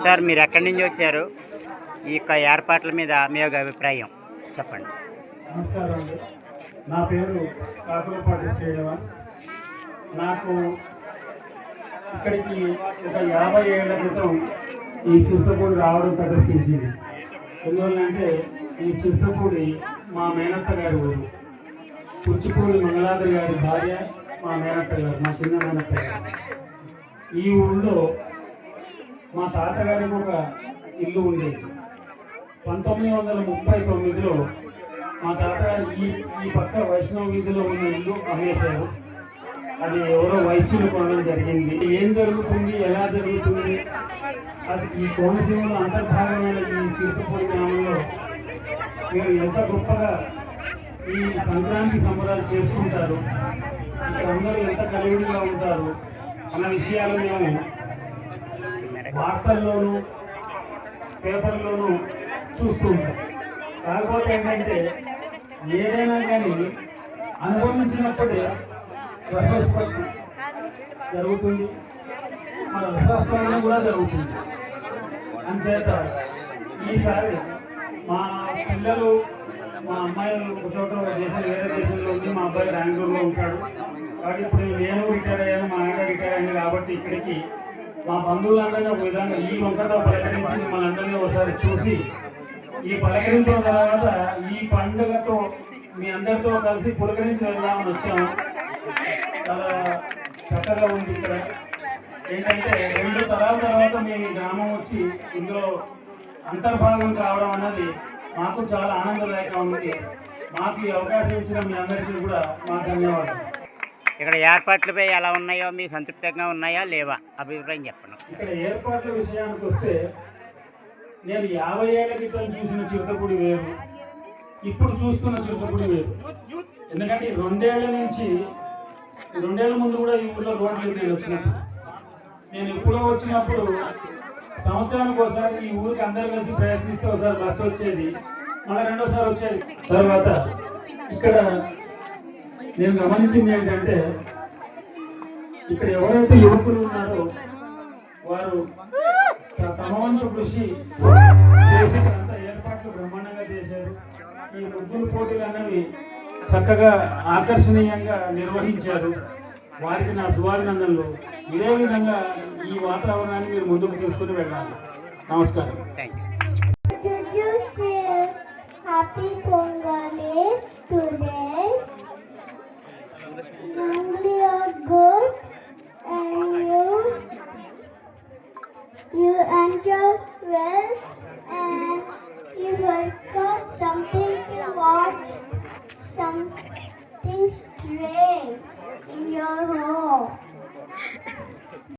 Sir మీరు ఎక్కడి నుంచి వచ్చారు? ఈ యొక్క ఏర్పాట్ల మీద మీ యొక్క అభిప్రాయం చెప్పండి. నమస్కారం అండి. నా పేరు కాకులపాటి శ్రీనివాస్. నాకు ఇక్కడికి ఒక 50 ఏళ్ల క్రితం ఈ చింతపూడి రావడం ప్రదర్శించింది. ఎందువల్లంటే ఈ చింతపూడి మా మేనత్త గారి ఊరు. పుచ్చిపూడి మంగళాద్రి గారి భార్య మా మేనత్త గారు, మా చిన్న మేనత్త గారు. ఈ ఊళ్ళో మా తాతగారికి ఒక ఇల్లు ఉండేది. 1939లో మా తాతగారు ఈ పక్క వైష్ణవ వీధిలో ఉన్న ఇల్లు అమ్మేశారు. అది ఎవరో వైశ్యులు కొనడం జరిగింది. ఏం జరుగుతుంది, ఎలా జరుగుతుంది, అది ఈ కోనసీమలో అంతర్భాగమైన ఈ చింతపూడి గ్రామంలో మీరు ఎంత గొప్పగా ఈ సంక్రాంతి సంబరాలు చేసుకుంటారు, ఇక్కడ అందరూ ఎంత కలివిడిగా ఉంటారు అన్న విషయాలు మేము వార్తల్లోనూ పేపర్లోనూ చూస్తూ ఉంటాం. కాకపోతే ఏంటంటే ఏదైనా కానీ అనుభవించినప్పుడే రసోత్పత్తి జరుగుతుంది, మన రసోత్పత్తి కూడా జరుగుతుంది. అంచేత ఈసారి మా పిల్లలు, మా అమ్మాయిలు ఒక చోట వేరే దేశంలో ఉంది, మా అబ్బాయి బెంగళూరులో ఉంటాడు. కాబట్టి ఇప్పుడు నేను రిటైర్ అయ్యాను, మా ఆయన రిటైర్ అయ్యింది. కాబట్టి ఇక్కడికి మా బంధువులందరినీ ఒక విధంగా ఈ వంకతో పలకరించి మిమ్మల్ని అందరినీ ఒకసారి చూసి ఈ పలకరించిన తర్వాత ఈ పండుగతో మీ అందరితో కలిసి పులకరించి వెళ్దామని వచ్చాము. చాలా చక్కగా ఉంది. ఇక్కడ ఏంటంటే 2 తరాల తర్వాత మేము ఈ గ్రామం వచ్చి ఇందులో అంతర్భాగం కావడం అన్నది మాకు చాలా ఆనందదాయకంగా ఉంది. మాకు ఈ అవకాశం ఇచ్చిన మీ అందరికీ కూడా మా ధన్యవాదాలు. ఇక్కడ ఏర్పాట్లపై ఎలా ఉన్నాయో మీకు సంతృప్తిగా ఉన్నాయా లేవా అభిప్రాయం చెప్పండి. ఇక్కడ ఏర్పాట్ల విషయానికి వస్తే నేను 50 ఏళ్ల క్రితం చూసిన చింతపూడి వేరు, ఇప్పుడు చూస్తున్న చింతపూడి వేరు. ఎందుకంటే 2 ఏళ్ల నుంచి 2 ఏళ్ల ముందు కూడా ఈ ఊళ్ళో రోడ్లు నేను వచ్చినప్పుడు, నేను ఎప్పుడో వచ్చినప్పుడు సంవత్సరానికి ఒకసారి ఈ ఊరికి అందరూ కలిసి ప్రయత్నిస్తే ఒకసారి బస్సు వచ్చేది, మళ్ళీ రెండోసారి వచ్చేది. తర్వాత ఇక్కడ నేను గమనించింది ఏంటంటే ఇక్కడ ఎవరైతే యువకులు ఉన్నారో వారు సమవంతు కృషి చేసి అంత ఏర్పాట్లు బ్రహ్మాండంగా చేశారు. ఈ ముగ్గులు పోటీలు అనేవి చక్కగా ఆకర్షణీయంగా నిర్వహించారు. వారికి నా శుభాభినందనలు. ఇదే విధంగా ఈ వాతావరణాన్ని మీరు ముందుకు తీసుకుని వెళ్ళాలి. నమస్కారం. Happy Pongal today. Normally you're good and you enjoy well and you work out something to watch, something strange in your home.